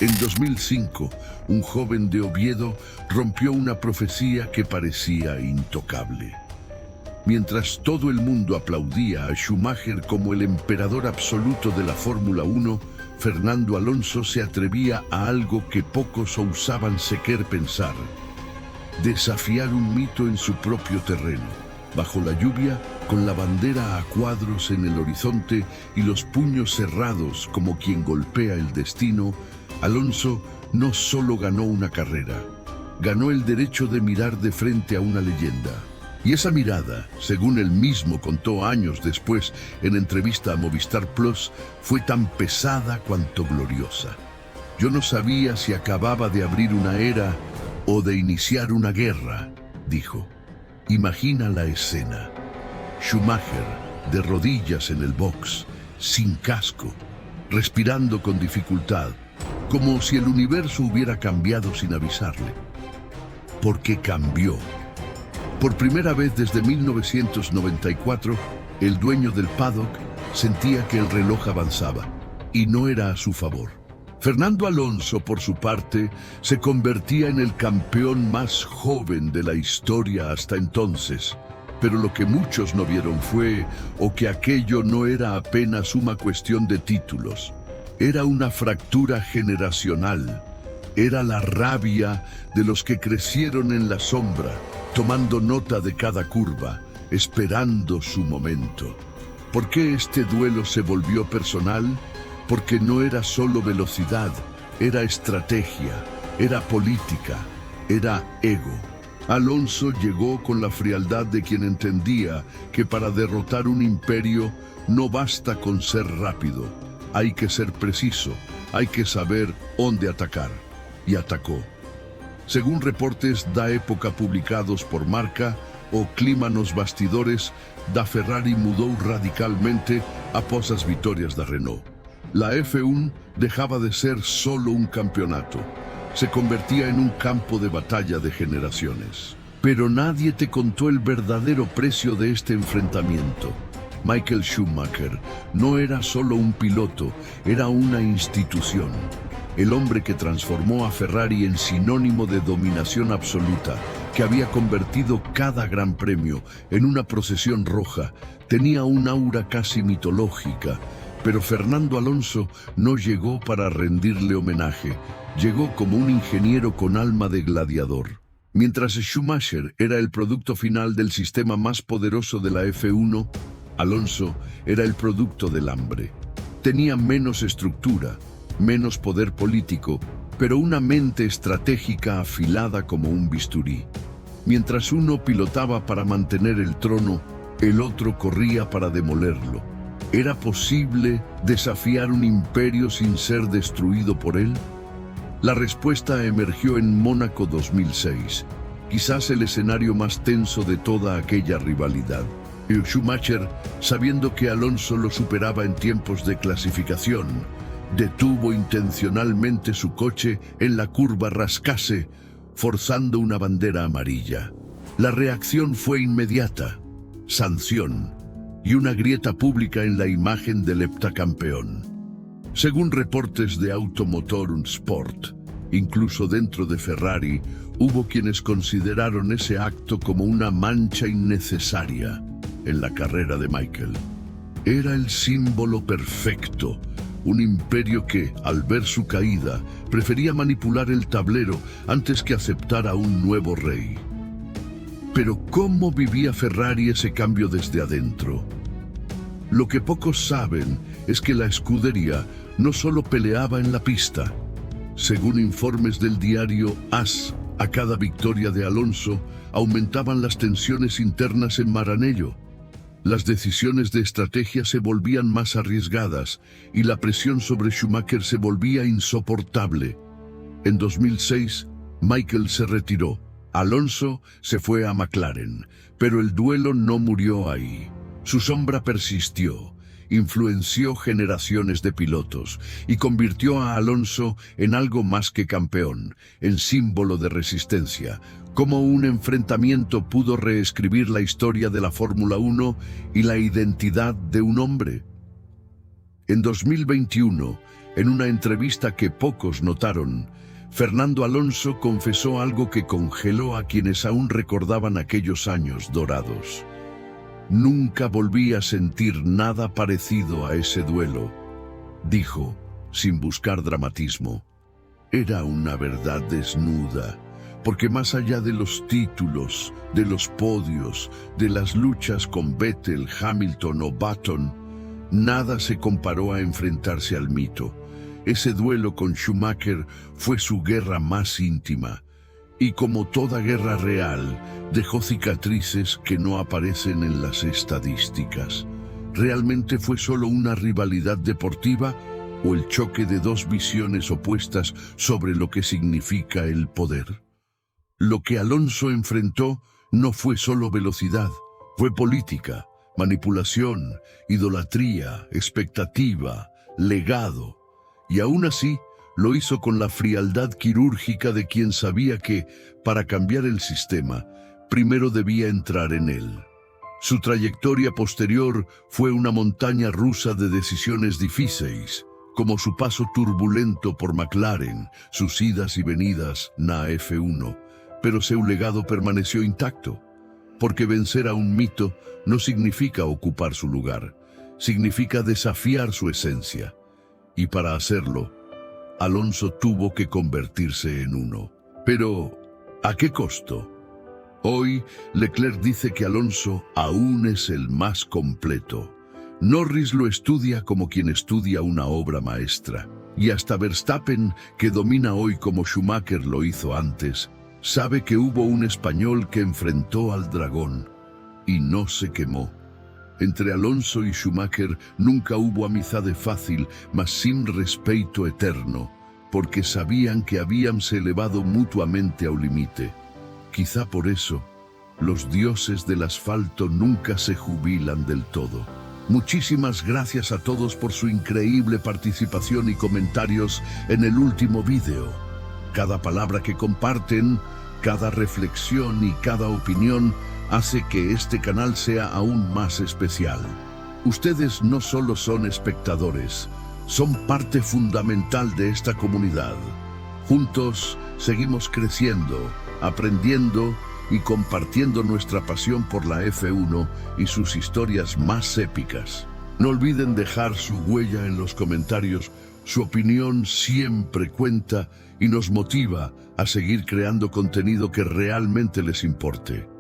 En 2005, un joven de Oviedo rompió una profecía que parecía intocable. Mientras todo el mundo aplaudía a Schumacher como el emperador absoluto de la Fórmula 1, Fernando Alonso se atrevía a algo que pocos ousaban sequer pensar: desafiar un mito en su propio terreno. Bajo la lluvia, con la bandera a cuadros en el horizonte y los puños cerrados como quien golpea el destino, Alonso no solo ganó una carrera, ganó el derecho de mirar de frente a una leyenda. Y esa mirada, según él mismo contó años después en entrevista a Movistar Plus, fue tan pesada cuanto gloriosa. Yo no sabía si acababa de abrir una era o de iniciar una guerra, dijo. Imagina la escena. Schumacher, de rodillas en el box, sin casco, respirando con dificultad, como si el universo hubiera cambiado sin avisarle. Porque cambió. Por primera vez desde 1994, el dueño del paddock sentía que el reloj avanzaba, y no era a su favor. Fernando Alonso, por su parte, se convertía en el campeón más joven de la historia hasta entonces. Pero lo que muchos no vieron fue, o que aquello no era apenas una cuestión de títulos. Era una fractura generacional. Era la rabia de los que crecieron en la sombra, tomando nota de cada curva, esperando su momento. ¿Por qué este duelo se volvió personal? Porque no era solo velocidad, era estrategia, era política, era ego. Alonso llegó con la frialdad de quien entendía que para derrotar un imperio no basta con ser rápido, hay que ser preciso, hay que saber dónde atacar. Y atacó. Según reportes da época publicados por Marca o Clima nos bastidores, da Ferrari mudó radicalmente após as vitórias da Renault. La F1 dejaba de ser solo un campeonato, se convertía en un campo de batalla de generaciones. Pero nadie te contó el verdadero precio de este enfrentamiento. Michael Schumacher no era solo un piloto, era una institución. El hombre que transformó a Ferrari en sinónimo de dominación absoluta, que había convertido cada gran premio en una procesión roja, tenía un aura casi mitológica. Pero Fernando Alonso no llegó para rendirle homenaje, llegó como un ingeniero con alma de gladiador. Mientras Schumacher era el producto final del sistema más poderoso de la F1, Alonso era el producto del hambre. Tenía menos estructura, menos poder político, pero una mente estratégica afilada como un bisturí. Mientras uno pilotaba para mantener el trono, el otro corría para demolerlo. ¿Era posible desafiar un imperio sin ser destruido por él? La respuesta emergió en Mónaco 2006, quizás el escenario más tenso de toda aquella rivalidad. Schumacher, sabiendo que Alonso lo superaba en tiempos de clasificación, detuvo intencionalmente su coche en la curva Rascase, forzando una bandera amarilla. La reacción fue inmediata: sanción y una grieta pública en la imagen del heptacampeón. Según reportes de Automotor und Sport, incluso dentro de Ferrari, hubo quienes consideraron ese acto como una mancha innecesaria en la carrera de Michael. Era el símbolo perfecto, un imperio que, al ver su caída, prefería manipular el tablero antes que aceptar a un nuevo rey. Pero ¿cómo vivía Ferrari ese cambio desde adentro? Lo que pocos saben es que la escudería no solo peleaba en la pista. Según informes del diario AS, a cada victoria de Alonso aumentaban las tensiones internas en Maranello. Las decisiones de estrategia se volvían más arriesgadas y la presión sobre Schumacher se volvía insoportable. En 2006, Michael se retiró. Alonso se fue a McLaren, pero el duelo no murió ahí. Su sombra persistió, influenció generaciones de pilotos y convirtió a Alonso en algo más que campeón, en símbolo de resistencia. Cómo un enfrentamiento pudo reescribir la historia de la Fórmula 1 y la identidad de un hombre. En 2021, En una entrevista que pocos notaron, Fernando Alonso confesó algo que congeló a quienes aún recordaban aquellos años dorados. Nunca volví a sentir nada parecido a ese duelo, dijo, sin buscar dramatismo. Era una verdad desnuda, porque más allá de los títulos, de los podios, de las luchas con Vettel, Hamilton o Button, nada se comparó a enfrentarse al mito. Ese duelo con Schumacher fue su guerra más íntima, y como toda guerra real, dejó cicatrices que no aparecen en las estadísticas. ¿Realmente fue solo una rivalidad deportiva o el choque de dos visiones opuestas sobre lo que significa el poder? Lo que Alonso enfrentó no fue solo velocidad, fue política, manipulación, idolatría, expectativa, legado. Y aún así, lo hizo con la frialdad quirúrgica de quien sabía que, para cambiar el sistema, primero debía entrar en él. Su trayectoria posterior fue una montaña rusa de decisiones difíciles, como su paso turbulento por McLaren, sus idas y venidas na F1, pero su legado permaneció intacto, porque vencer a un mito no significa ocupar su lugar, significa desafiar su esencia. Y para hacerlo, Alonso tuvo que convertirse en uno. Pero, ¿a qué costo? Hoy, Leclerc dice que Alonso aún es el más completo. Norris lo estudia como quien estudia una obra maestra. Y hasta Verstappen, que domina hoy como Schumacher lo hizo antes, sabe que hubo un español que enfrentó al dragón y no se quemó. Entre Alonso y Schumacher nunca hubo amizade fácil, mas sin respeto eterno, porque sabían que habíanse elevado mutuamente ao limite. Quizá por eso, los dioses del asfalto nunca se jubilan del todo. Muchísimas gracias a todos por su increíble participación y comentarios en el último vídeo. Cada palabra que comparten, cada reflexión y cada opinión hace que este canal sea aún más especial. Ustedes no solo son espectadores, son parte fundamental de esta comunidad. Juntos seguimos creciendo, aprendiendo y compartiendo nuestra pasión por la F1 y sus historias más épicas. No olviden dejar su huella en los comentarios. Su opinión siempre cuenta y nos motiva a seguir creando contenido que realmente les importe.